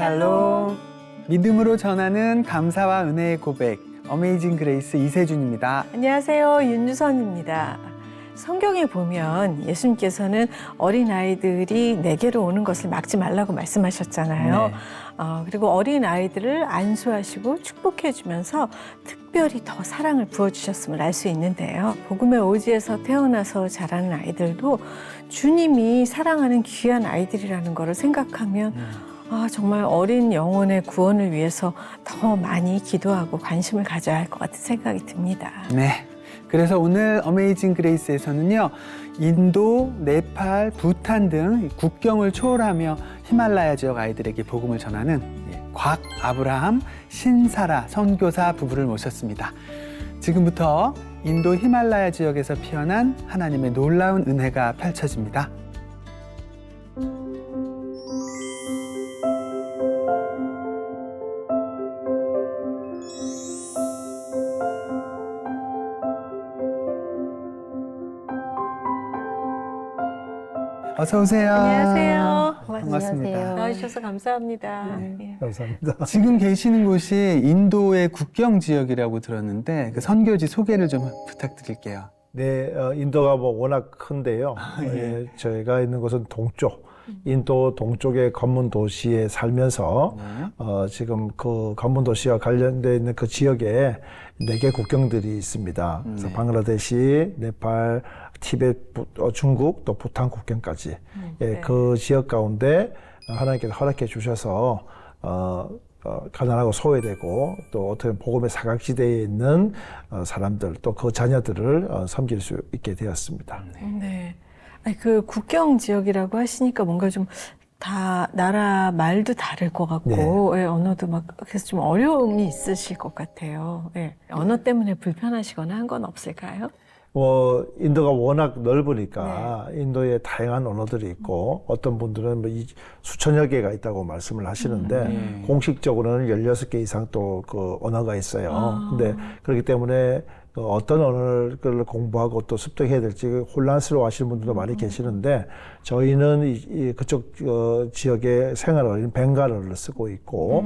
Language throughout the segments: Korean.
샬롬. 믿음으로 전하는 감사와 은혜의 고백, 어메이징 그레이스 이세준입니다. 안녕하세요. 윤유선입니다. 성경에 보면 예수님께서는 어린아이들이 내게로 오는 것을 막지 말라고 말씀하셨잖아요. 네. 그리고 어린아이들을 안수하시고 축복해주면서 특별히 더 사랑을 부어주셨음을 알 수 있는데요. 복음의 오지에서 태어나서 자라는 아이들도 주님이 사랑하는 귀한 아이들이라는 것을 생각하면 정말 어린 영혼의 구원을 위해서 더 많이 기도하고 관심을 가져야 할 것 같은 생각이 듭니다. 네. 그래서 오늘 어메이징 그레이스에서는요, 인도, 네팔, 부탄 등 국경을 초월하며 히말라야 지역 아이들에게 복음을 전하는 곽, 아브라함, 신사라 선교사 부부를 모셨습니다. 지금부터 인도 히말라야 지역에서 피어난 하나님의 놀라운 은혜가 펼쳐집니다. 어서 오세요. 안녕하세요. 반갑습니다. 나와주셔서 감사합니다. 예. 감사합니다. 지금 계시는 곳이 인도의 국경 지역이라고 들었는데 그 선교지 소개를 좀 부탁드릴게요. 네, 인도가 워낙 큰데요. 예. 저희가 있는 곳은 동쪽, 인도 동쪽의 관문 도시에 살면서 지금 그 관문 도시와 관련되어 있는 그 지역에 4개 국경들이 있습니다. 그래서 방글라데시, 네팔, 티베트, 중국, 또 부탄 국경까지 그 지역 가운데 하나님께서 허락해 주셔서 가난하고 소외되고 또 어떻게 복음의 사각지대에 있는 사람들 또 그 자녀들을 섬길 수 있게 되었습니다. 네. 아니, 그 국경 지역이라고 하시니까 뭔가 좀 다 나라 말도 다를 것 같고 예, 언어도 막 그래서 좀 어려움이 있으실 것 같아요. 예. 언어 때문에 불편하시거나 한 건 없을까요? 인도가 워낙 넓으니까 인도에 다양한 언어들이 있고 어떤 분들은 수천여 개가 있다고 말씀을 하시는데 공식적으로는 16개 이상 또 그 언어가 있어요. 근데 그렇기 때문에 어떤 언어를 공부하고 또 습득해야 될지 혼란스러워 하시는 분들도 많이 계시는데 저희는 그쪽 지역의 생활어인 벵갈어를 쓰고 있고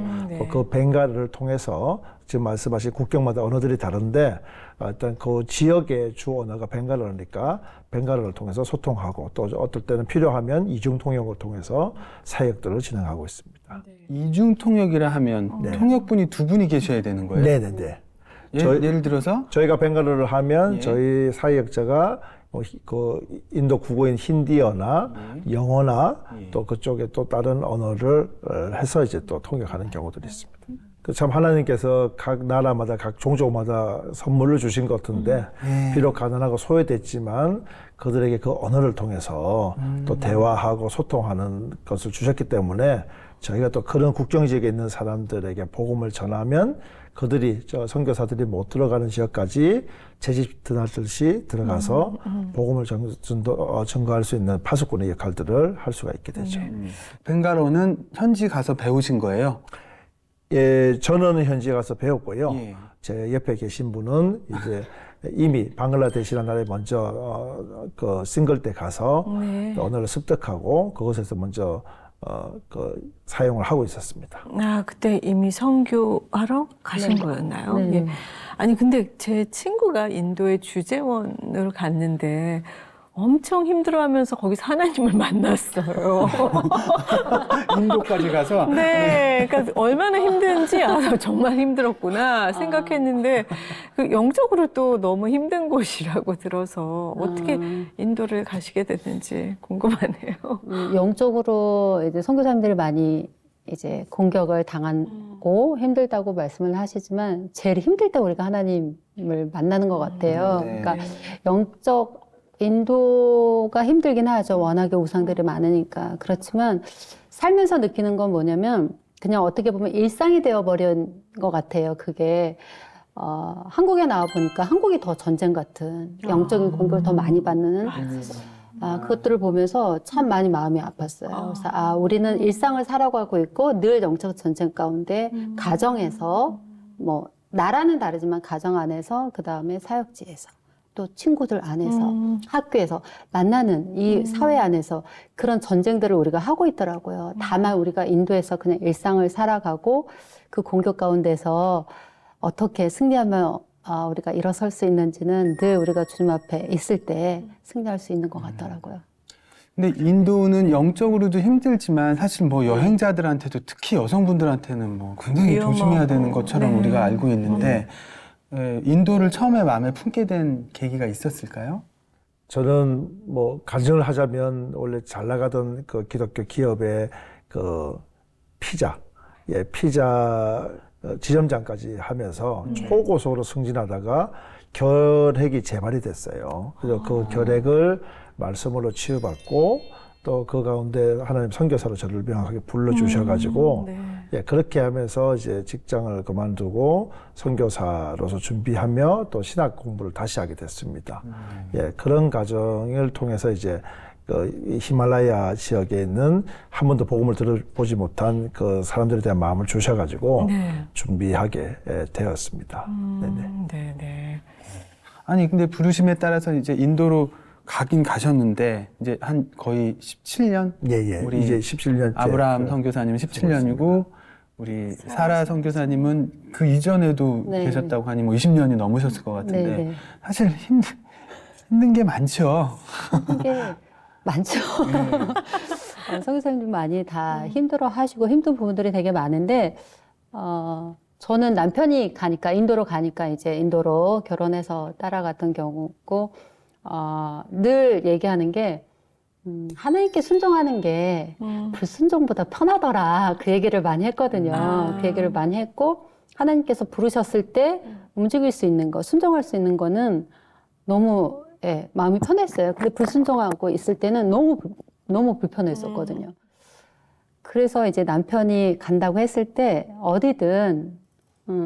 그 벵갈어를 통해서 지금 말씀하신 국경마다 언어들이 다른데 일단 그 지역의 주 언어가 벵갈어니까 벵갈어를 통해서 소통하고 또 어떨 때는 필요하면 이중 통역을 통해서 사역들을 진행하고 있습니다. 이중 통역이라 하면 통역분이 2분이 계셔야 되는 거예요? 네네네. 예를 들어서 저희가 벵갈어를 하면 저희 사역자가 그 인도 국어인 힌디어나 영어나 또 그쪽에 또 다른 언어를 해서 이제 또 통역하는 경우들이 있습니다. 참 하나님께서 각 나라마다 각 종족마다 선물을 주신 것 같은데 비록 가난하고 소외됐지만 그들에게 그 언어를 통해서 또 대화하고 소통하는 것을 주셨기 때문에 저희가 또 그런 국경 지역에 있는 사람들에게 복음을 전하면 그들이 선교사들이 못 들어가는 지역까지 제집 드나들듯이 들어가서 복음을 전거할 수 있는 파수꾼의 역할들을 할 수가 있게 되죠. 벵갈어는 현지 가서 배우신 거예요? 예, 저는 현지에 가서 배웠고요. 제 옆에 계신 분은 이제 이미 방글라데시라는 나라에 먼저 그 싱글 때 가서 언어를 습득하고 그곳에서 먼저 사용을 하고 있었습니다. 그때 이미 선교하러 가신 거였나요? 예. 아니, 근데 제 친구가 인도의 주재원으로 갔는데 엄청 힘들어하면서 거기서 하나님을 만났어요. 인도까지 가서? 네, 그러니까 얼마나 힘든지 정말 힘들었구나 생각했는데 그 영적으로 또 너무 힘든 곳이라고 들어서 어떻게 인도를 가시게 됐는지 궁금하네요. 영적으로 이제 선교사님들이 많이 이제 공격을 당하고 힘들다고 말씀을 하시지만 제일 힘들 때 우리가 하나님을 만나는 것 같아요. 그러니까 영적 인도가 힘들긴 하죠. 워낙에 우상들이 많으니까. 그렇지만 살면서 느끼는 건 뭐냐면 그냥 어떻게 보면 일상이 되어버린 것 같아요. 그게 한국에 나와 보니까 한국이 더 전쟁 같은 영적인 공격을 더 많이 받는 그것들을 보면서 참 많이 마음이 아팠어요. 그래서 우리는 일상을 살아가고 있고 늘 영적 전쟁 가운데 가정에서 뭐 나라는 다르지만 가정 안에서 그 다음에 사역지에서 또 친구들 안에서 학교에서 만나는 이 사회 안에서 그런 전쟁들을 우리가 하고 있더라고요. 다만 우리가 인도에서 그냥 일상을 살아가고 그 공격 가운데서 어떻게 승리하며 우리가 일어설 수 있는지는 늘 우리가 주님 앞에 있을 때 승리할 수 있는 것 같더라고요. 근데 인도는 영적으로도 힘들지만 사실 뭐 여행자들한테도 특히 여성분들한테는 뭐 굉장히 위험하고. 조심해야 되는 것처럼 네. 우리가 알고 있는데 인도를 처음에 마음에 품게 된 계기가 있었을까요? 저는 뭐 가정을 하자면 원래 잘 나가던 그 기독교 기업의 그 피자 지점장까지 하면서 초고속으로 승진하다가 결핵이 재발이 됐어요. 그래서 그 결핵을 말씀으로 치유받고 또 그 가운데 하나님 선교사로 저를 명확하게 불러주셔가지고 예, 그렇게 하면서 이제 직장을 그만두고 선교사로서 준비하며 또 신학 공부를 다시 하게 됐습니다. 예, 그런 과정을 통해서 이제 이 히말라야 지역에 있는 한 번도 복음을 들어보지 못한 그 사람들에 대한 마음을 주셔가지고 준비하게 되었습니다. 네네. 아니 근데 부르심에 따라서 이제 인도로 가긴 가셨는데 이제 한 거의 17년? 예. 우리 이제 17년째. 아브라함 선교사님은 17년이고 우리 사라 선교사님은 그 이전에도 네. 계셨다고 하니 뭐 20년이 넘으셨을 것 같은데 네. 사실 힘든 게 많죠. 이게 많죠. 선교사님들 많이 다 힘들어 하시고 힘든 부분들이 되게 많은데, 저는 남편이 가니까, 인도로 가니까 이제 인도로 결혼해서 따라갔던 경우고, 늘 얘기하는 게, 하나님께 순종하는 게 불순종보다 편하더라. 그 얘기를 많이 했거든요. 그 얘기를 많이 했고, 하나님께서 부르셨을 때 움직일 수 있는 거, 순종할 수 있는 거는 너무 마음이 편했어요. 근데 불순종하고 있을 때는 너무 불편했었거든요. 그래서 이제 남편이 간다고 했을 때 어디든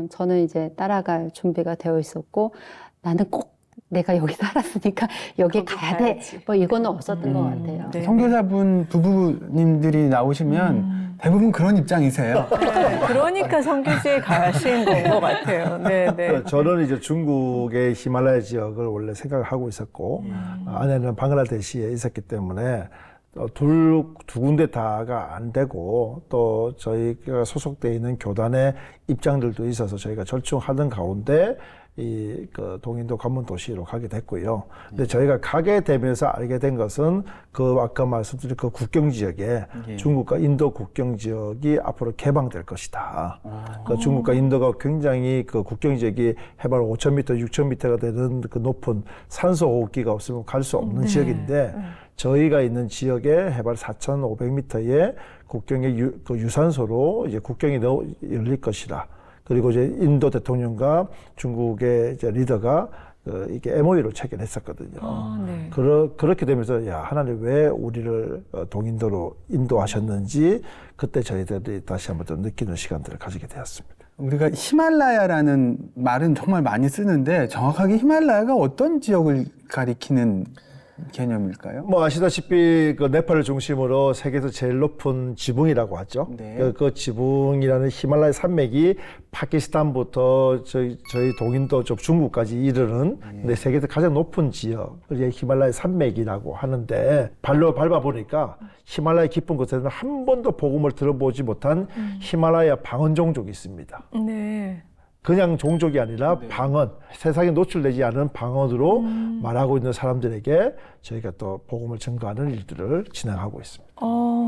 저는 이제 따라갈 준비가 되어 있었고 나는 꼭 내가 여기 살았으니까 여기 가야 돼. 뭐 이거는 없었던 것 같아요. 네. 선교사분 부부님들이 나오시면 대부분 그런 입장이세요. 네, 그러니까 선교지에 가신 건 것 같아요. 네. 저는 이제 중국의 히말라야 지역을 원래 생각을 하고 있었고 아내는 방글라데시에 있었기 때문에 두 군데 다가 안 되고 또 저희가 소속되어 있는 교단의 입장들도 있어서 저희가 절충하던 가운데 그 동인도 관문 도시로 가게 됐고요. 근데 저희가 가게 되면서 알게 된 것은 그 아까 말씀드린 그 국경 지역에 중국과 인도 국경 지역이 앞으로 개방될 것이다. 그 중국과 인도가 굉장히 그 국경 지역이 해발 5,000m, 6,000m가 되는 그 높은 산소 호흡기가 없으면 갈 수 없는 지역인데 저희가 있는 지역에 해발 4,500m의 국경의 그 유산소로 이제 국경이 열릴 것이다. 그리고 이제 인도 대통령과 중국의 이제 리더가 이게 MOU를 체결했었거든요. 네. 그렇게 되면서 야 하나님 왜 우리를 동인도로 인도하셨는지 그때 저희들이 다시 한번 또 느끼는 시간들을 가지게 되었습니다. 우리가 히말라야라는 말은 정말 많이 쓰는데 정확하게 히말라야가 어떤 지역을 가리키는 개념일까요? 뭐 아시다시피 그 네팔을 중심으로 세계에서 제일 높은 지붕이라고 하죠. 네. 그 지붕이라는 히말라야 산맥이 파키스탄부터 저희 동인도 쪽 중국까지 이르는 근데 세계에서 가장 높은 지역을 히말라야 산맥이라고 하는데 발로 밟아 보니까 히말라야 깊은 곳에는 한 번도 복음을 들어보지 못한 히말라야 방언 종족이 있습니다. 네. 그냥 종족이 아니라 방언, 세상에 노출되지 않은 방언으로 말하고 있는 사람들에게 저희가 또 복음을 증거하는 일들을 진행하고 있습니다.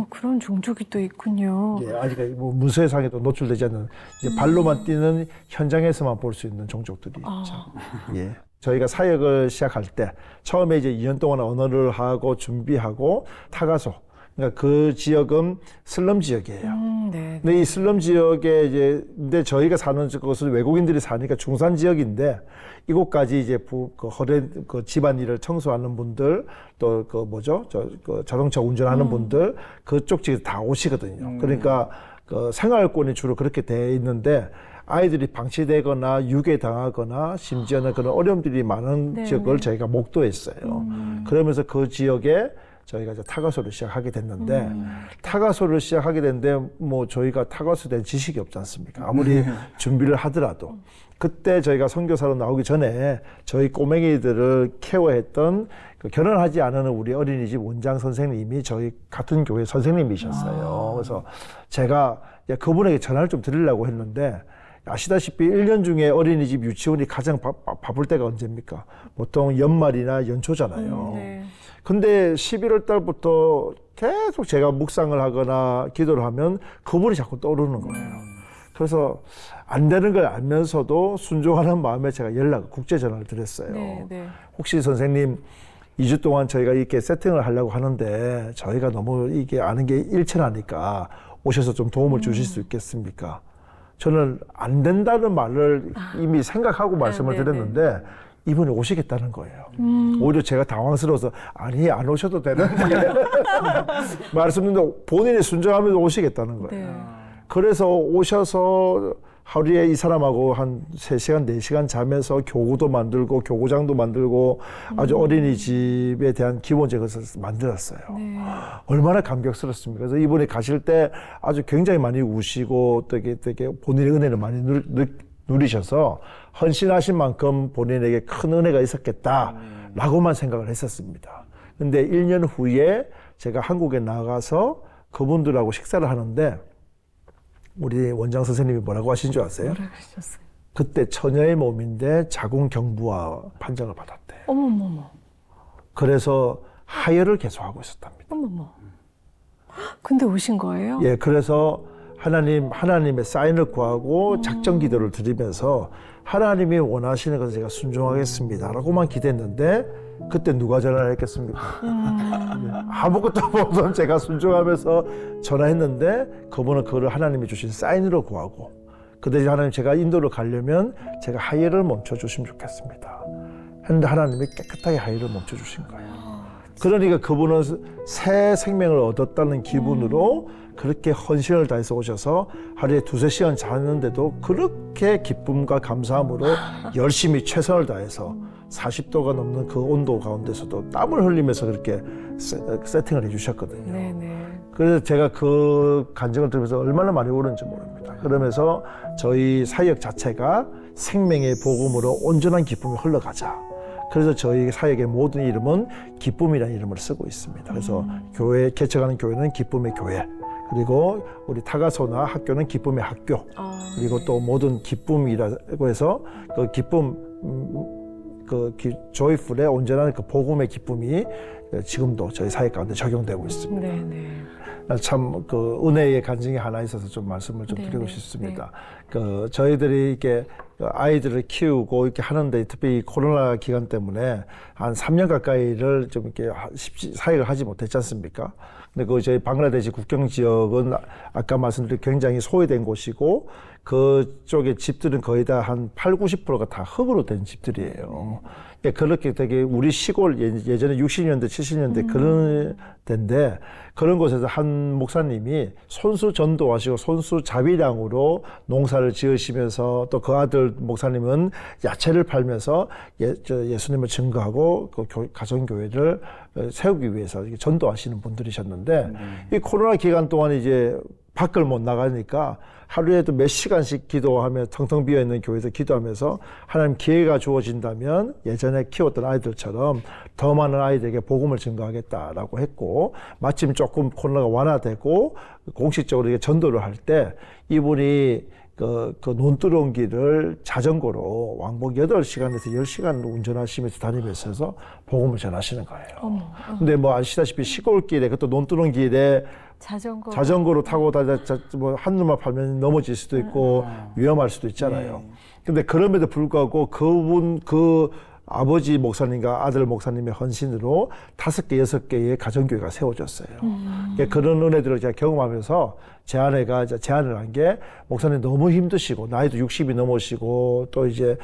그런 종족이 또 있군요. 예, 아직 뭐 문서상에도 노출되지 않는 이제 발로만 뛰는 현장에서만 볼 수 있는 종족들이 있죠. 예. 저희가 사역을 시작할 때 처음에 이제 2년 동안 언어를 하고 준비하고 타가소. 그러니까 그 지역은 슬럼 지역이에요. 네. 근데 이 슬럼 지역에 이제 근데 저희가 사는 곳은 외국인들이 사니까 중산 지역인데 이곳까지 이제 그 집안일을 청소하는 분들 또 그 그 자동차 운전하는 분들 그쪽 지역에 다 오시거든요. 그러니까 그 생활권이 주로 그렇게 돼 있는데 아이들이 방치되거나 유괴당하거나 심지어는 그런 어려움들이 많은 지역을 저희가 목도했어요. 그러면서 그 지역에 저희가 이제 타가소를 시작하게 됐는데 타가소를 시작하게 됐는데 뭐 저희가 타가소에 대한 지식이 없지 않습니까? 아무리 준비를 하더라도 그때 저희가 선교사로 나오기 전에 저희 꼬맹이들을 케어했던 그 결혼하지 않은 우리 어린이집 원장 선생님이 저희 같은 교회 선생님이셨어요. 그래서 제가 그분에게 전화를 좀 드리려고 했는데 아시다시피 1년 중에 어린이집 유치원이 가장 바쁠 때가 언제입니까? 보통 연말이나 연초잖아요. 네. 근데 11월 달부터 계속 제가 묵상을 하거나 기도를 하면 그분이 자꾸 떠오르는 거예요. 그래서 안 되는 걸 알면서도 순종하는 마음에 제가 국제 전화를 드렸어요. 네, 네. 혹시 선생님 2주 동안 저희가 이렇게 세팅을 하려고 하는데 저희가 너무 이게 아는 게 일천하니까 오셔서 좀 도움을 주실 수 있겠습니까? 저는 안 된다는 말을 이미 생각하고 말씀을 드렸는데 이분이 오시겠다는 거예요. 오히려 제가 당황스러워서 아니 안 오셔도 되는데 말씀드렸는데 본인이 순종하면서 오시겠다는 거예요. 네. 그래서 오셔서 하루에 이 사람하고 한 3시간, 4시간 자면서 교구도 만들고 교구장도 만들고 아주 어린이집에 대한 기본적인 것을 만들었어요. 네. 얼마나 감격스럽습니까? 그래서 이분이 가실 때 아주 굉장히 많이 우시고 되게 본인의 은혜를 많이 누리셔서 헌신하신 만큼 본인에게 큰 은혜가 있었겠다라고만 생각을 했었습니다. 근데 1년 후에 제가 한국에 나가서 그분들하고 식사를 하는데 우리 원장 선생님이 뭐라고 하신 줄 아세요? 뭐라 그러셨어요? 그때 처녀의 몸인데 자궁경부와 판정을 받았대. 어머머머. 그래서 하혈을 계속하고 있었답니다. 어머머. 근데 오신 거예요? 예, 그래서 하나님의 사인을 구하고 작정 기도를 드리면서 하나님이 원하시는 것을 제가 순종하겠습니다라고만 기도했는데 그때 누가 전화를 했겠습니까? 아무것도 없던 제가 순종하면서 전화했는데 그분은 그거를 하나님이 주신 사인으로 구하고 그 대신 하나님 제가 인도를 가려면 제가 하혈을 멈춰주시면 좋겠습니다. 했는데 하나님이 깨끗하게 하혈을 멈춰주신 거예요. 그러니까 그분은 새 생명을 얻었다는 기분으로 그렇게 헌신을 다해서 오셔서 하루에 2-3시간 자는데도 그렇게 기쁨과 감사함으로 열심히 최선을 다해서 40도가 넘는 그 온도 가운데서도 땀을 흘리면서 그렇게 세팅을 해주셨거든요. 네네. 그래서 제가 그 간증을 들으면서 얼마나 많이 울었는지 모릅니다. 그러면서 저희 사역 자체가 생명의 복음으로 온전한 기쁨이 흘러가자. 그래서 저희 사역의 모든 이름은 기쁨이라는 이름을 쓰고 있습니다. 그래서 교회 개척하는 교회는 기쁨의 교회, 그리고 우리 타가소나 학교는 기쁨의 학교, 그리고 또 모든 기쁨이라고 해서 그 기쁨 조이풀의 온전한 그 복음의 기쁨이 지금도 저희 사역 가운데 적용되고 있습니다. 네네. 참 그 은혜의 간증이 하나 있어서 좀 말씀을 좀 드리고 싶습니다. 그 저희들이 이렇게 아이들을 키우고 이렇게 하는데 특히 코로나 기간 때문에 한 3년 가까이를 좀 이렇게 사역을 하지 못했지 않습니까? 근데 그 저희 방글라데시 국경 지역은 아까 말씀드린 굉장히 소외된 곳이고 그쪽의 집들은 거의 다 한 80-90%가 다 흙으로 된 집들이에요. 그렇게 되게 우리 시골 예전에 60년대, 70년대 그런 데인데 그런 곳에서 한 목사님이 손수 전도하시고 손수 자비량으로 농사를 지으시면서 또 그 아들 목사님은 야채를 팔면서 예수님을 증거하고 그 가정교회를 세우기 위해서 전도하시는 분들이셨는데 이 코로나 기간 동안 이제 밖을 못 나가니까 하루에도 몇 시간씩 기도하며 텅텅 비어있는 교회에서 기도하면서 하나님 기회가 주어진다면 예전에 키웠던 아이들처럼 더 많은 아이들에게 복음을 증거하겠다라고 했고 마침 조금 코로나가 완화되고 공식적으로 이게 전도를 할 때 이분이 그 논두렁길을 자전거로 왕복 8시간에서 10시간을 운전하시면서 다니면서 복음을 전하시는 거예요. 근데 뭐 아시다시피 시골길에 그것도 논두렁길에 자전거로 타고 뭐 한눈만 팔면 넘어질 수도 있고 위험할 수도 있잖아요. 근데 그럼에도 불구하고 그 아버지 목사님과 아들 목사님의 헌신으로 5개, 6개의 가정교회가 세워졌어요. 그런 은혜들을 제가 경험하면서 제 아내가 제안을 한 게 목사님 너무 힘드시고 나이도 60이 넘으시고 또 이제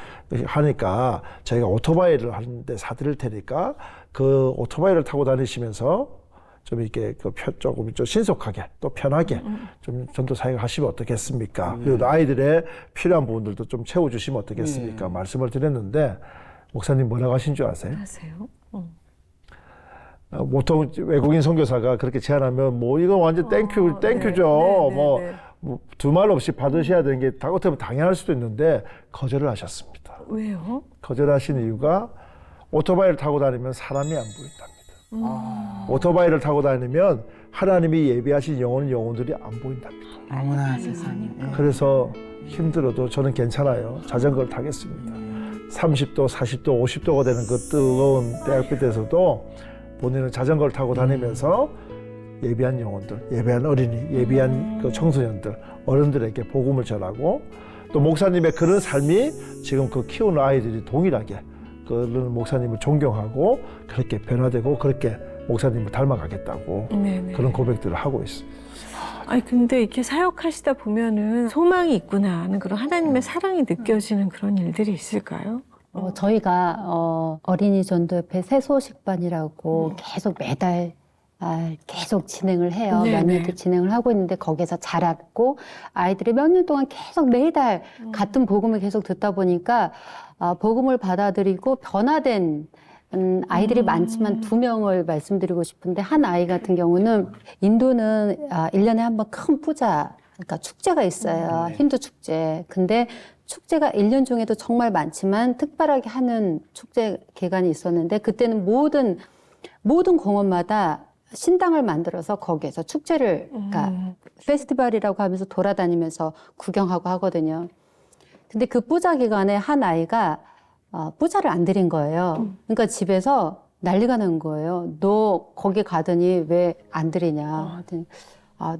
하니까 저희가 오토바이를 하는데 사드릴 테니까 그 오토바이를 타고 다니시면서 좀 이렇게 조금 좀 신속하게 또 편하게 좀 전도 사역을 하시면 어떻겠습니까? 그리고 아이들의 필요한 부분들도 좀 채워주시면 어떻겠습니까? 말씀을 드렸는데 목사님 뭐라고 하신 줄 아세요? 아세요? 보통 외국인 선교사가 그렇게 제안하면 뭐 이거 완전 땡큐죠. 뭐 두말 없이 받으셔야 되는 게 어떻게 보면 당연할 수도 있는데 거절을 하셨습니다. 왜요? 거절하신 이유가 오토바이를 타고 다니면 사람이 안 보인답니다. 오토바이를 타고 다니면 하나님이 예비하신 영혼들이 안 보인답니다. 어머나 세상에. 그래서 힘들어도 저는 괜찮아요. 자전거를 타겠습니다. 30도, 40도, 50도가 되는 그 뜨거운 대학빛에서도 본인은 자전거를 타고 다니면서 예비한 영혼들, 예비한 어린이, 예비한 그 청소년들, 어른들에게 복음을 전하고 또 목사님의 그런 삶이 지금 그 키우는 아이들이 동일하게 그런 목사님을 존경하고 그렇게 변화되고 그렇게 목사님을 닮아가겠다고 네네. 그런 고백들을 하고 있습니다. 아니 근데 이렇게 사역하시다 보면은 소망이 있구나 하는 그런 하나님의 사랑이 느껴지는 그런 일들이 있을까요? 저희가 어린이 전도협회 새소식반이라고 계속 매달 계속 진행을 해요. 네네. 몇 년째 진행을 하고 있는데 거기서 자랐고 아이들이 몇 년 동안 계속 매달 같은 복음을 계속 듣다 보니까 복음을 받아들이고 변화된 아이들이 많지만 2명을 말씀드리고 싶은데 한 아이 같은 경우는 인도는 1년에 한 번 큰 뿌자, 그러니까 축제가 있어요. 힌두 축제. 근데 축제가 1년 중에도 정말 많지만 특별하게 하는 축제 기간이 있었는데 그때는 모든 공원마다 신당을 만들어서 거기에서 축제를, 그러니까 페스티벌이라고 하면서 돌아다니면서 구경하고 하거든요. 근데 그 뿌자 기간에 한 아이가 뿌자를 안 드린 거예요. 그러니까 집에서 난리가 난 거예요. 너 거기 가더니 왜 안 드리냐.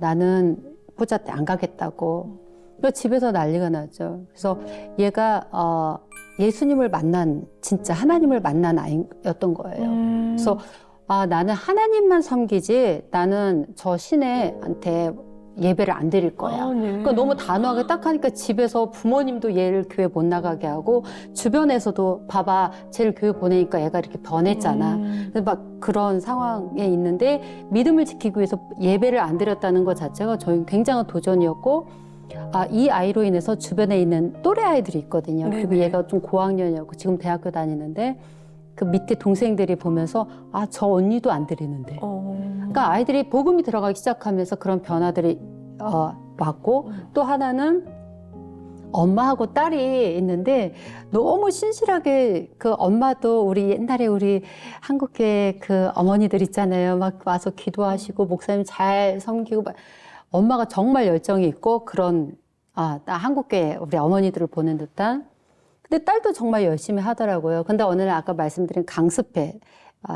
나는 뿌자 때 안 가겠다고. 그래서 집에서 난리가 나죠. 그래서 얘가 예수님을 만난, 진짜 하나님을 만난 아이였던 거예요. 그래서 나는 하나님만 섬기지 나는 저 신에한테 예배를 안 드릴 거야. 네. 그러니까 너무 단호하게 딱 하니까 집에서 부모님도 얘를 교회 못 나가게 하고 주변에서도 봐봐 쟤를 교회 보내니까 얘가 이렇게 변했잖아. 그래서 막 그런 상황에 있는데 믿음을 지키기 위해서 예배를 안 드렸다는 것 자체가 저희 굉장한 도전이었고 이 아이로 인해서 주변에 있는 또래 아이들이 있거든요. 그리고 네네. 얘가 좀 고학년이었고 지금 대학교 다니는데 그 밑에 동생들이 보면서 저 언니도 안 드리는데. 그러니까 아이들이 복음이 들어가기 시작하면서 그런 변화들이 왔고 또 하나는 엄마하고 딸이 있는데 너무 신실하게 그 엄마도 우리 옛날에 우리 한국교회 그 어머니들 있잖아요. 막 와서 기도하시고 목사님 잘 섬기고 엄마가 정말 열정이 있고 그런 한국교회 우리 어머니들을 보는 듯한 근데 딸도 정말 열심히 하더라고요. 근데 어느 날 아까 말씀드린 강습회,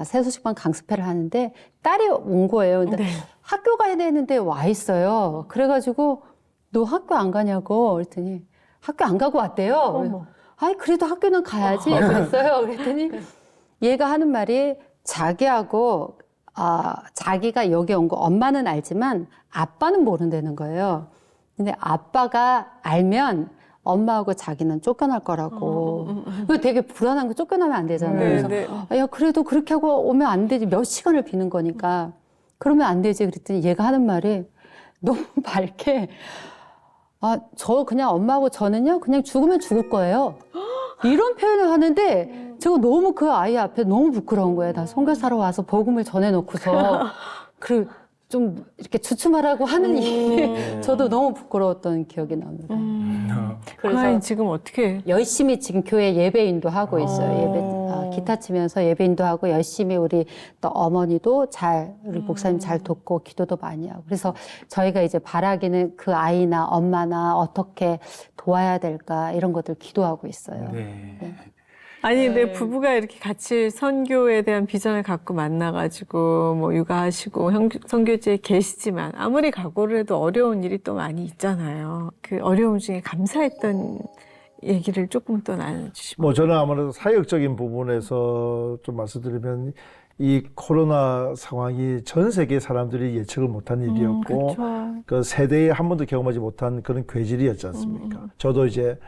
새소식반 강습회를 하는데 딸이 온 거예요. 근데 네. 학교 가야 되는데 와 있어요. 그래가지고 너 학교 안 가냐고 그랬더니 학교 안 가고 왔대요. 어머. 아이 그래도 학교는 가야지 그랬어요. 그랬더니 얘가 하는 말이 자기하고 자기가 여기 온 거 엄마는 알지만 아빠는 모른다는 거예요. 근데 아빠가 알면 엄마하고 자기는 쫓겨날 거라고. 그거 되게 불안한 거 쫓겨나면 안 되잖아요. 그래서 야 그래도 그렇게 하고 오면 안 되지. 몇 시간을 비는 거니까. 그러면 안 되지. 그랬더니 얘가 하는 말이 너무 밝게 저 그냥 엄마하고 저는요 그냥 죽으면 죽을 거예요. 이런 표현을 하는데 제가 너무 그 아이 앞에 너무 부끄러운 거예요. 나 선교사로 와서 복음을 전해놓고서 그 좀 이렇게 주춤하라고 하는 이 저도 너무 부끄러웠던 기억이 납니다. 그 아이 지금 어떻게? 열심히 지금 교회 예배인도 하고 있어요. 기타 치면서 예배인도 하고 열심히 우리 또 어머니도 우리 목사님 잘 돕고 기도도 많이 하고. 그래서 저희가 이제 바라기는 그 아이나 엄마나 어떻게 도와야 될까 이런 것들 기도하고 있어요. 네. 아니 근데 부부가 이렇게 같이 선교에 대한 비전을 갖고 만나가지고 뭐 육아하시고 선교지에 계시지만 아무리 각오를 해도 어려운 일이 또 많이 있잖아요. 그 어려움 중에 감사했던 얘기를 조금 또 나눠주시면. 저는 아무래도 사역적인 부분에서 좀 말씀드리면 이 코로나 상황이 전 세계 사람들이 예측을 못한 일이었고 그렇죠. 그 세대에 한 번도 경험하지 못한 그런 괴질이었지 않습니까? 저도 이제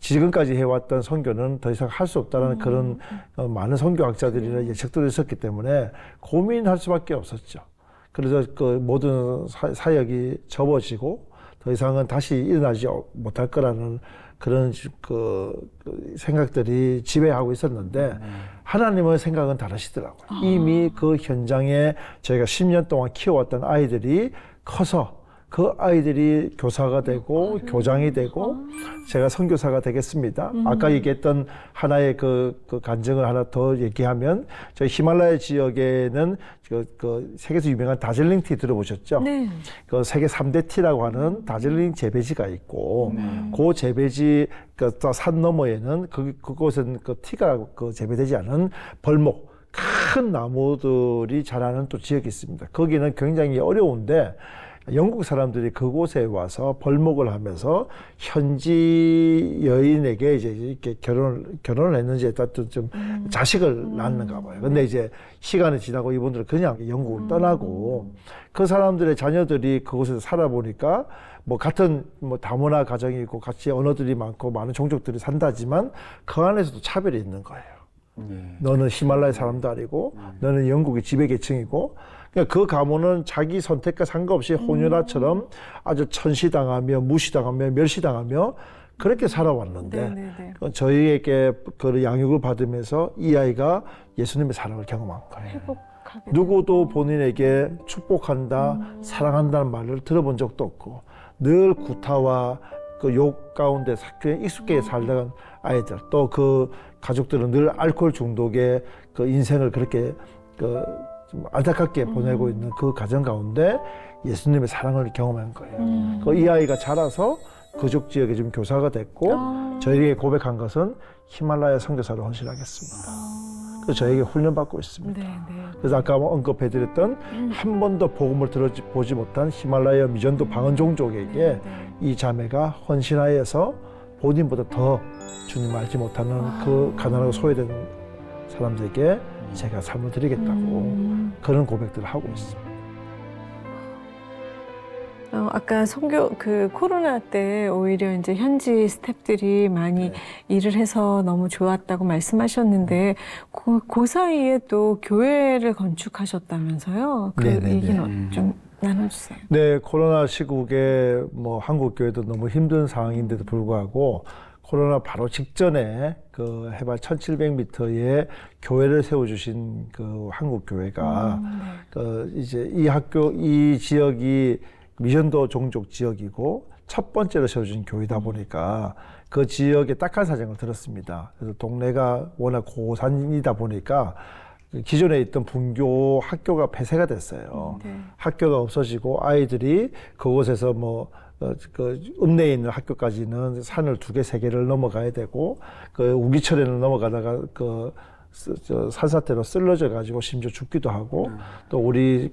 지금까지 해왔던 선교는 더 이상 할 수 없다는 그런 많은 선교학자들이나 예측들이 있었기 때문에 고민할 수밖에 없었죠. 그래서 그 모든 사역이 접어지고 더 이상은 다시 일어나지 못할 거라는 그런 생각들이 지배하고 있었는데 하나님의 생각은 다르시더라고요. 이미 그 현장에 저희가 10년 동안 키워왔던 아이들이 커서 그 아이들이 교사가 되고 교장이 되고 제가 선교사가 되겠습니다. 아까 얘기했던 하나의 그 간증을 하나 더 얘기하면 저희 히말라야 지역에는 그 세계에서 유명한 다즐링 티 들어보셨죠? 네. 그 세계 3대 티라고 하는 다즐링 재배지가 있고 그 재배지 그 산 너머에는 그곳은 그 티가 그 재배되지 않은 벌목 큰 나무들이 자라는 또 지역이 있습니다. 거기는 굉장히 어려운데 영국 사람들이 그곳에 와서 벌목을 하면서 현지 여인에게 이제 이렇게 결혼을 했는지 좀 자식을 낳는가 봐요. 근데 이제 시간이 지나고 이분들은 그냥 영국을 떠나고 그 사람들의 자녀들이 그곳에서 살아보니까 뭐 같은 뭐 다문화 가정이 있고 같이 언어들이 많고 많은 종족들이 산다지만 그 안에서도 차별이 있는 거예요. 너는 히말라야 사람도 아니고 너는 영국의 지배계층이고 그러니까 그 가문은 자기 선택과 상관없이 호유라처럼 아주 천시당하며 무시당하며 멸시당하며 그렇게 살아왔는데 저희에게 그 양육을 받으면서 이 아이가 예수님의 사랑을 경험한 거예요. 누구도 본인에게 축복한다, 사랑한다는 말을 들어본 적도 없고 늘 구타와 그 욕 가운데 그냥 익숙하게 살다간 아이들 또 그 가족들은 늘 알코올 중독에 그 인생을 그렇게 좀 안타깝게 보내고 있는 그 가정 가운데 예수님의 사랑을 경험한 거예요. 이 아이가 자라서 그쪽 지역에 지금 교사가 됐고 저희에게 고백한 것은 히말라야 선교사로 헌신하겠습니다. 그래서 저에게 훈련받고 있습니다. 그래서 아까 언급해드렸던 한 번도 복음을 들어보지 못한 히말라야 미전도 방언 종족에게 이 자매가 헌신하여서 본인보다 더 주님 알지 못하는 그 가난하고 소외된 사람들에게 제가 삶을 드리겠다고 그런 고백들을 하고 있습니다. 아까 선교 그 코로나 때 오히려 이제 현지 스태프들이 많이 일을 해서 너무 좋았다고 말씀하셨는데 그 사이에 또 교회를 건축하셨다면서요? 그 얘기는 좀 나눠주세요. 네, 코로나 시국에 뭐 한국 교회도 너무 힘든 상황인데도 불구하고 코로나 바로 직전에 그 해발 1,700m에 교회를 세워주신 그 한국 교회가 그 이제 이 지역이 미전도 종족 지역이고 첫 번째로 세워준 교회다 보니까 그 지역에 딱한 사정을 들었습니다. 그래서 동네가 워낙 고산이다 보니까 기존에 있던 분교 학교가 폐쇄가 됐어요. 학교가 없어지고 아이들이 그곳에서 그 읍내에 있는 학교까지는 산을 2개, 3개를 넘어가야 되고 그 우기철에는 넘어가다가 그 산사태로 쓸러져 가지고 심지어 죽기도 하고 또 우리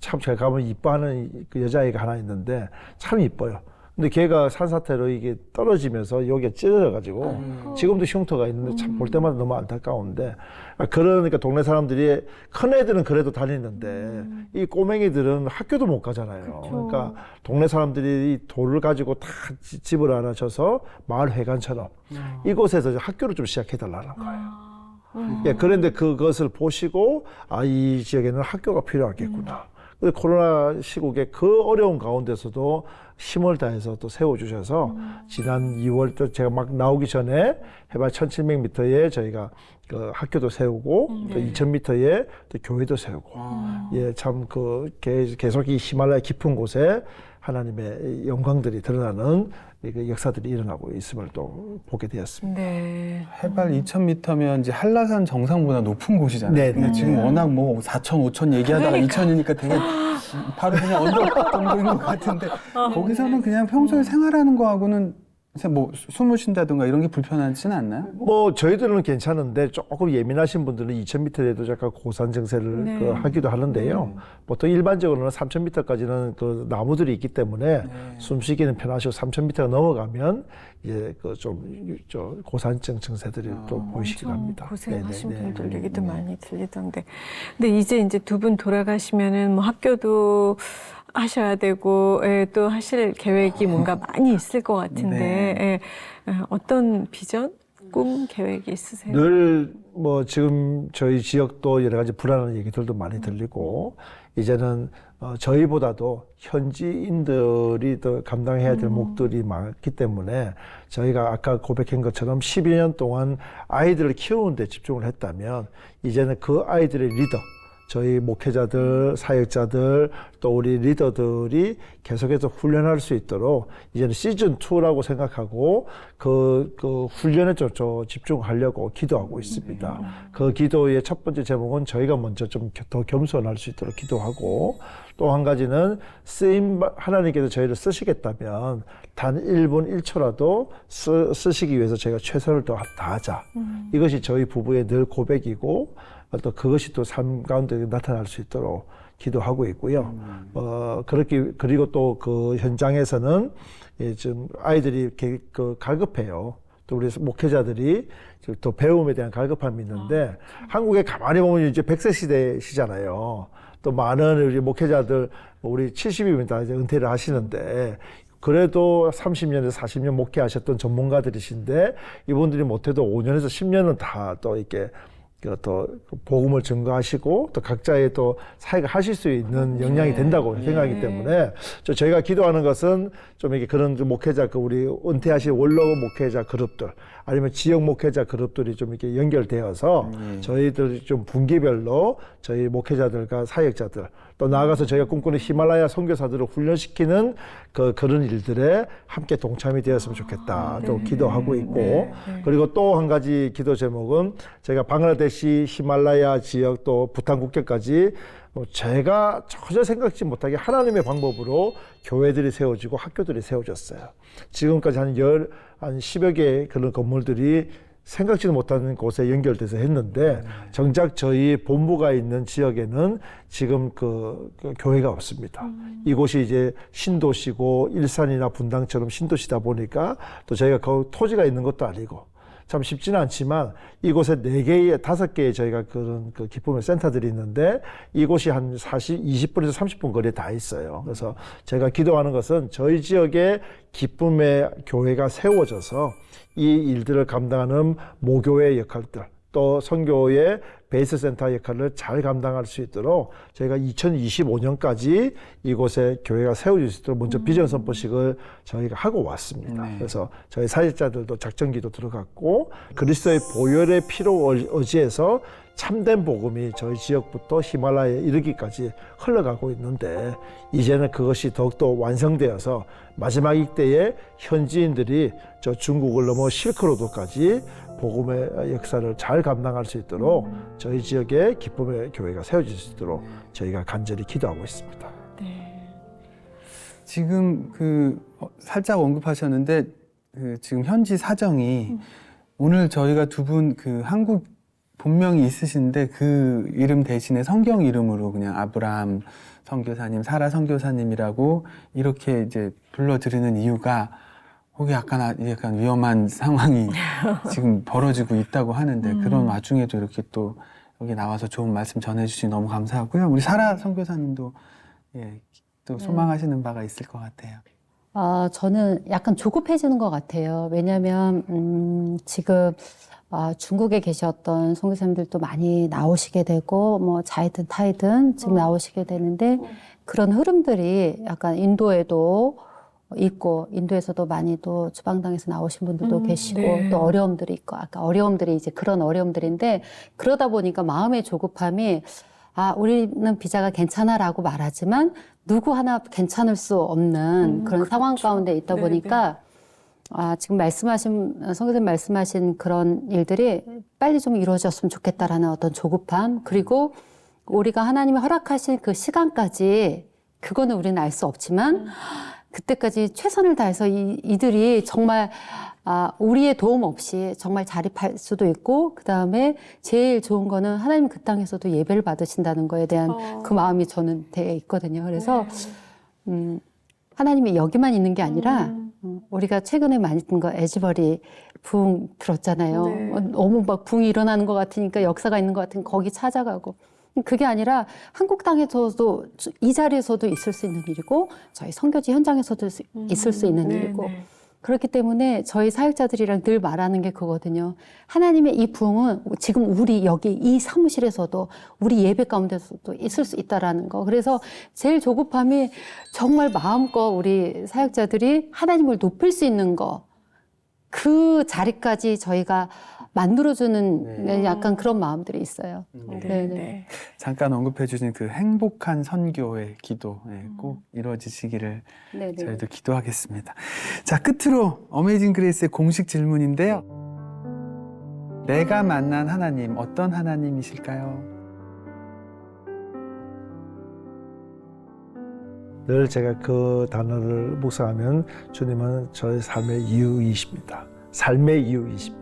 참 제가 가면 이뻐하는 그 여자아이가 하나 있는데 참 이뻐요. 근데 걔가 산사태로 이게 떨어지면서 여기가 찢어져 가지고 지금도 흉터가 있는데 참 볼 때마다 너무 안타까운데 그러니까 동네 사람들이 큰 애들은 그래도 다니는데 이 꼬맹이들은 학교도 못 가잖아요. 그러니까 동네 사람들이 이 돌을 가지고 다 집을 하나 져서 마을 회관처럼 이곳에서 학교를 좀 시작해 달라는 거예요. 예, 그런데 그것을 보시고 이 지역에는 학교가 필요하겠구나. 코로나 시국에 그 어려운 가운데서도 힘을 다해서 또 세워주셔서 지난 2월 또 제가 막 나오기 전에 해발 1,700m에 저희가 그 학교도 세우고 또 2,000m에 또 교회도 세우고 예, 참 계속 이 히말라야 깊은 곳에 하나님의 영광들이 드러나는 역사들이 일어나고 있음을 또 보게 되었습니다. 네. 해발 2,000m면 이제 한라산 정상보다 높은 곳이잖아요. 네, 근데 네. 지금 워낙 뭐 4,000, 5,000 얘기하다가 2,000이니까 되게 바로 그냥 언덕 정도인 것 같은데 거기서는 그냥 평소에 생활하는 거하고는 뭐 숨을 쉰다든가 이런 게 불편하지는 않나요? 뭐 저희들은 괜찮은데 조금 예민하신 분들은 2,000m에도 약간 고산 증세를 하기도 하는데요. 보통 일반적으로는 3,000m까지는 그 나무들이 있기 때문에 숨쉬기는 편하시고 3,000m가 넘어가면 이제 좀 고산증 증세들이 또 보이시긴 합니다. 고생하신 분들 얘기도 많이 들리던데. 근데 이제 두 분 돌아가시면은 뭐 학교도 하셔야 되고 또 하실 계획이 뭔가 많이 있을 것 같은데 어떤 비전 꿈 계획이 있으세요? 늘 뭐 지금 저희 지역도 여러 가지 불안한 얘기들도 많이 들리고 이제는 저희보다도 현지인들이 더 감당해야 될 몫들이 많기 때문에 저희가 아까 고백한 것처럼 12년 동안 아이들을 키우는 데 집중을 했다면 이제는 그 아이들의 리더, 저희 목회자들, 사역자들, 또 우리 리더들이 계속해서 훈련할 수 있도록 이제는 시즌2라고 생각하고 그 훈련에 좀 집중하려고 기도하고 있습니다. 그 기도의 첫 번째 제목은 저희가 먼저 좀 더 겸손할 수 있도록 기도하고 또 한 가지는 하나님께서 저희를 쓰시겠다면 단 1분 1초라도 쓰시기 위해서 저희가 최선을 다하자. 이것이 저희 부부의 늘 고백이고 또 그것이 또 삶 가운데 나타날 수 있도록 기도하고 있고요. 그리고 또 그 현장에서는 좀 아이들이 갈급해요. 또 우리 목회자들이 또 배움에 대한 갈급함이 있는데 한국에 가만히 보면 이제 100세 시대시잖아요. 또 많은 우리 목회자들 우리 70이면 다 이제 은퇴를 하시는데 그래도 30년에서 40년 목회하셨던 전문가들이신데 이분들이 못해도 5년에서 10년은 다 또 이렇게 또 복음을 증거하시고 또 각자의 또 사역을 하실 수 있는 역량이 된다고 생각하기 때문에 저희가 기도하는 것은 좀 이렇게 그런 목회자 우리 은퇴하신 원로 목회자 그룹들 아니면 지역 목회자 그룹들이 좀 이렇게 연결되어서 저희들이 좀 분기별로 저희 목회자들과 사역자들 또 나아가서 저희가 꿈꾸는 히말라야 선교사들을 훈련시키는 그런 일들에 함께 동참이 되었으면 좋겠다. 또 기도하고 있고 그리고 또 한 가지 기도 제목은 제가 방글라데시 히말라야 지역 또 부탄 국경까지 제가 전혀 생각지 못하게 하나님의 방법으로 교회들이 세워지고 학교들이 세워졌어요. 지금까지 한 10여 개의 그런 건물들이 생각지도 못하는 곳에 연결돼서 했는데 정작 저희 본부가 있는 지역에는 지금 그 교회가 없습니다. 이곳이 이제 신도시고 일산이나 분당처럼 신도시다 보니까 또 저희가 그 토지가 있는 것도 아니고 참 쉽지는 않지만 이곳에 4개의 5개의 저희가 그런 그 기쁨의 센터들이 있는데 이곳이 한 20분에서 30분 거리에 다 있어요. 그래서 제가 기도하는 것은 저희 지역에 기쁨의 교회가 세워져서 이 일들을 감당하는 모교의 역할들 또 선교의 베이스 센터 역할을 잘 감당할 수 있도록 저희가 2025년까지 이곳에 교회가 세워질 수 있도록 먼저 비전 선포식을 저희가 하고 왔습니다. 그래서 저희 사역자들도 작전기도 들어갔고 그리스도의 보혈의 피로 의지해서 참된 복음이 저희 지역부터 히말라야에 이르기까지 흘러가고 있는데 이제는 그것이 더욱더 완성되어서 마지막 이때에 현지인들이 저 중국을 넘어 실크로드까지 복음의 역사를 잘 감당할 수 있도록 저희 지역에 기쁨의 교회가 세워질 수 있도록 저희가 간절히 기도하고 있습니다. 지금 살짝 언급하셨는데 지금 현지 사정이 오늘 저희가 두 분 한국 본명이 있으신데 그 이름 대신에 성경 이름으로 그냥 아브라함 선교사님, 사라 선교사님이라고 이렇게 이제 불러드리는 이유가 거기 약간 위험한 상황이 지금 벌어지고 있다고 하는데 그런 와중에도 이렇게 또 여기 나와서 좋은 말씀 전해주시니 너무 감사하고요. 우리 사라 선교사님도 또 소망하시는 바가 있을 것 같아요. 저는 약간 조급해지는 것 같아요. 왜냐하면 지금 중국에 계셨던 선교사님들도 많이 나오시게 되고 뭐 자이든 타이든 지금 나오시게 되는데 그런 흐름들이 약간 인도에도 있고 인도에서도 많이 또 주방당에서 나오신 분들도 계시고 또 어려움들이 있고 아까 어려움들이 이제 그런 어려움들인데 그러다 보니까 마음의 조급함이 우리는 비자가 괜찮아라고 말하지만 누구 하나 괜찮을 수 없는 그런 그렇죠. 상황 가운데 있다 보니까 지금 선교사님 말씀하신 그런 일들이 빨리 좀 이루어졌으면 좋겠다라는 어떤 조급함 그리고 우리가 하나님이 허락하신 그 시간까지 그거는 우리는 알 수 없지만 그때까지 최선을 다해서 이들이 정말 우리의 도움 없이 정말 자립할 수도 있고 그 다음에 제일 좋은 거는 하나님 그 땅에서도 예배를 받으신다는 거에 대한 그 마음이 저는 되어 있거든요. 그래서 하나님이 여기만 있는 게 아니라 우리가 최근에 많이 듣는 거 에즈버리 붕 들었잖아요. 너무 막 붕이 일어나는 것 같으니까 역사가 있는 것 같으니까 거기 찾아가고 그게 아니라 한국 땅에서도 이 자리에서도 있을 수 있는 일이고 저희 선교지 현장에서도 있을 수 있는 일이고 그렇기 때문에 저희 사역자들이랑 늘 말하는 게 그거거든요. 하나님의 이 부흥은 지금 우리 여기 이 사무실에서도 우리 예배 가운데서도 있을 수 있다라는 거. 그래서 제일 조급함이 정말 마음껏 우리 사역자들이 하나님을 높일 수 있는 거. 그 자리까지 저희가 만들어주는 약간 그런 마음들이 있어요. 네. 잠깐 언급해 주신 그 행복한 선교의 기도 꼭 이루어지시기를 네네. 저희도 기도하겠습니다. 자, 끝으로 어메이징 그레이스의 공식 질문인데요. 내가 만난 하나님, 어떤 하나님이실까요? 늘 제가 그 단어를 묵상하면 주님은 저의 삶의 이유이십니다. 삶의 이유이십니다.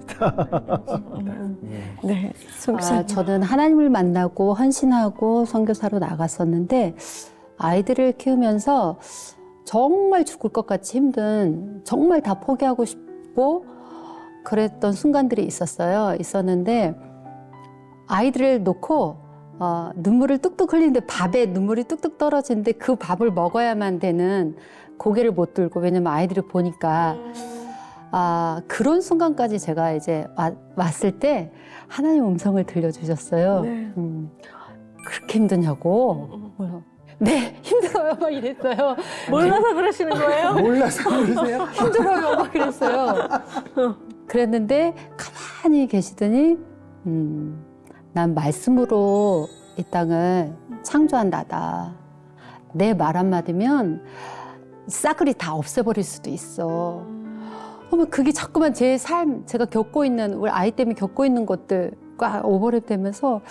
네. 송기사님. 저는 하나님을 만나고 헌신하고 선교사로 나갔었는데 아이들을 키우면서 정말 죽을 것 같이 힘든, 정말 다 포기하고 싶고 그랬던 순간들이 있었는데 아이들을 놓고 눈물을 뚝뚝 흘리는데 밥에 눈물이 뚝뚝 떨어지는데 그 밥을 먹어야만 되는 고개를 못 들고, 왜냐면 아이들이 보니까 그런 순간까지 제가 이제 왔을 때 하나님 음성을 들려주셨어요. 네. 그렇게 힘드냐고. 네, 힘들어요. 막 이랬어요. 몰라서 그러시는 거예요? 몰라서 그러세요? 힘들어요. 막 그랬어요. 그랬는데 가만히 계시더니 난 말씀으로 이 땅을 창조한 나다. 내 말 한마디면 싸그리 다 없애버릴 수도 있어. 그게 자꾸만 제 삶, 제가 겪고 있는, 우리 아이 때문에 겪고 있는 것들과 오버랩되면서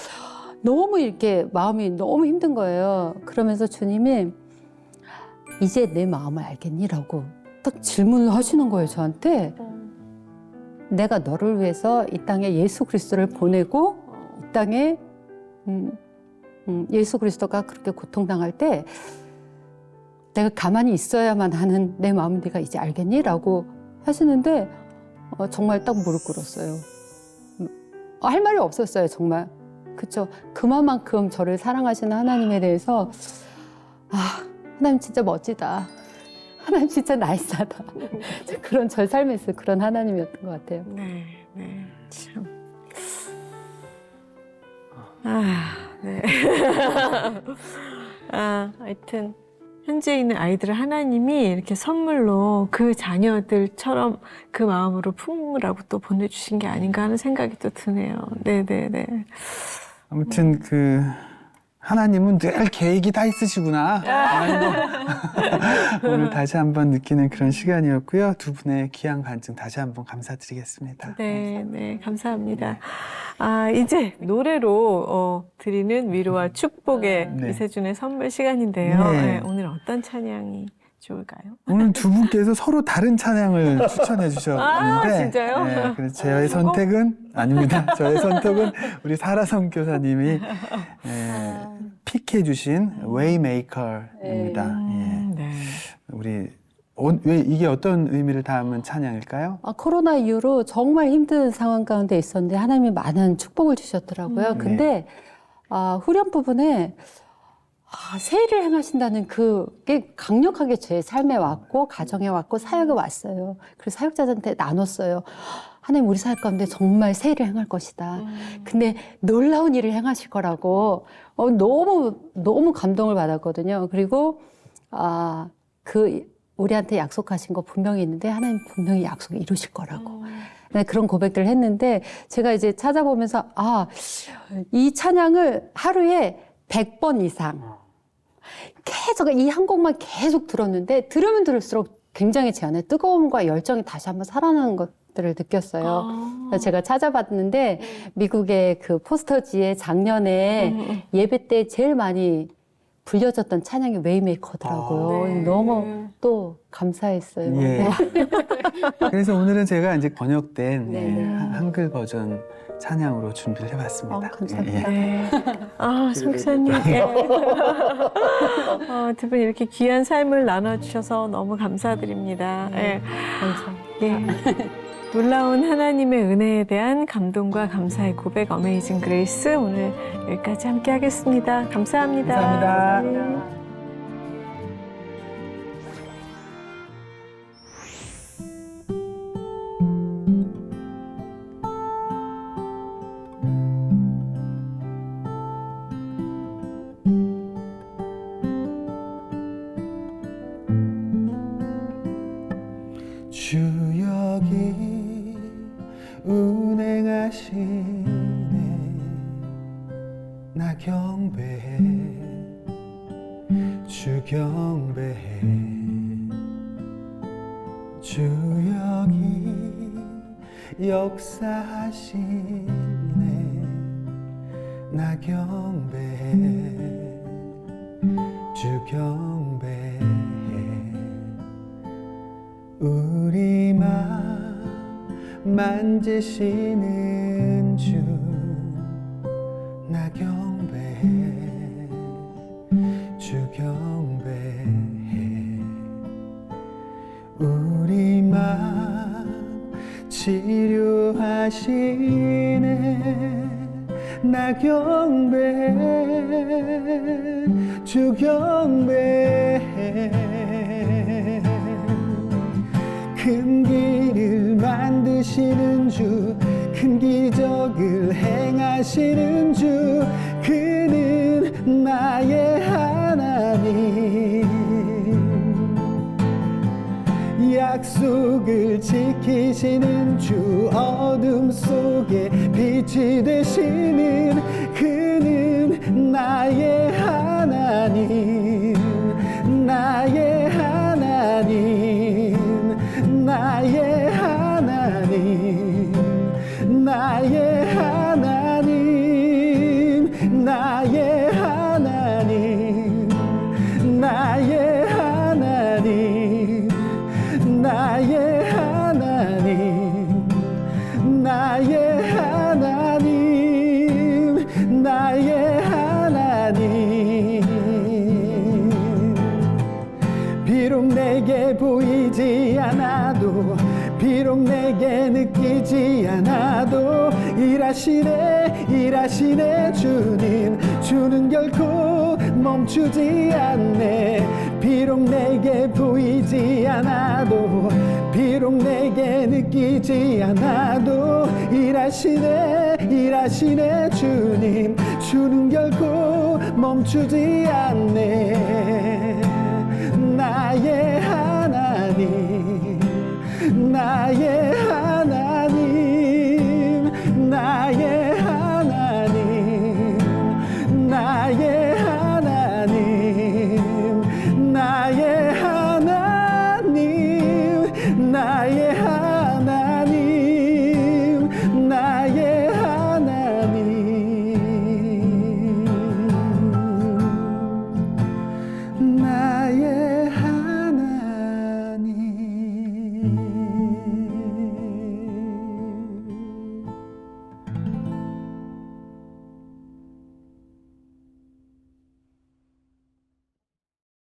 너무 이렇게 마음이 너무 힘든 거예요. 그러면서 주님이 이제 내 마음을 알겠니라고 딱 질문을 하시는 거예요, 저한테. 내가 너를 위해서 이 땅에 예수 그리스도를 보내고 이 땅에 예수 그리스도가 그렇게 고통당할 때 내가 가만히 있어야만 하는 내 마음을 네가 이제 알겠니라고 하시는데 정말 딱 무릎 꿇었어요. 할 말이 없었어요, 정말. 그쵸? 그만큼 저를 사랑하시는 하나님에 대해서 하나님 진짜 멋지다. 하나님 진짜 나이스하다. 그런 저 삶에서 그런 하나님이었던 것 같아요. 네, 네, 참. 네. 하여튼 현재 있는 아이들을 하나님이 이렇게 선물로 그 자녀들처럼 그 마음으로 품으라고 또 보내주신 게 아닌가 하는 생각이 또 드네요. 네, 네, 네. 아무튼 그 하나님은 늘 계획이 다 있으시구나. 오늘 다시 한번 느끼는 그런 시간이었고요. 두 분의 귀한 간증 다시 한번 감사드리겠습니다. 네, 네, 감사합니다. 이제 노래로 드리는 위로와 축복의 네. 이세준의 선물 시간인데요. 네. 네, 오늘 어떤 찬양이 좋을까요? 오늘 두 분께서 서로 다른 찬양을 추천해 주셨는데 진짜요? 네, 그래서 저의 선택은 아닙니다. 저의 선택은 우리 사라 선교사님이 픽해 주신 Waymaker입니다. 네. 우리 왜 이게 어떤 의미를 담은 찬양일까요? 코로나 이후로 정말 힘든 상황 가운데 있었는데 하나님이 많은 축복을 주셨더라고요. 근데 후렴 부분에 새 일을 행하신다는 그게 강력하게 제 삶에 왔고 가정에 왔고 사역에 왔어요. 그래서 사역자들한테 나눴어요. 하나님 우리 사역 가운데 정말 새 일을 행할 것이다. 근데 놀라운 일을 행하실 거라고 너무 감동을 받았거든요. 그리고 우리한테 약속하신 거 분명히 있는데 하나님 분명히 약속을 이루실 거라고. 그런 고백들을 했는데 제가 이제 찾아보면서 이 찬양을 하루에 100번 이상 계속 이 한 곡만 계속 들었는데 들으면 들을수록 굉장히 제 안에 뜨거움과 열정이 다시 한번 살아나는 것들을 느꼈어요. 그래서 제가 찾아봤는데 미국의 그 포스터지에 작년에 예배 때 제일 많이 불려졌던 찬양이 웨이메이커더라고요. 네. 너무 또 감사했어요. 예. 그래서 오늘은 제가 이제 번역된 네. 한글 버전 찬양으로 준비를 해봤습니다. 감사합니다. 네. 성사님. 두 분 이렇게 귀한 삶을 나눠주셔서 너무 감사드립니다. 네. 감사합니다. 예. 놀라운 하나님의 은혜에 대한 감동과 감사의 고백 어메이징 그레이스 오늘 여기까지 함께 하겠습니다. 감사합니다. 감사합니다. 주경배해 주경배해 주 여기 역사하시네 나 경배해 주경배해 우리 맘 만지시는 주 나 경배해 주경배해 우리 맘 치료하시네 나 경배해 주경배해 큰 길을 만드시는 주 큰 기적을 행하시는 주 그는 나의 하나님 약속을 지키시는 주 어둠 속에 빛이 되시는 그는 나의 하나님 나의 하나님 나의 하나님 나의 하나님 나의 하나님 나의 하나님 나의 하나님 나의 하나님 나의 하나님 비록 내게 보이지 않아도 비록 내게 느끼지 않아도 일하시네 주님 주는 결코 멈추지 않네 비록 내게 보이지 않아도 비록 내게 느끼지 않아도 일하시네 주님 주는 결코 멈추지 않네 나의 하나님 나의 하나님 나의 하나님 나의 하나님 나의 하나님 나의 하나님 나의 하나님 나의 하나님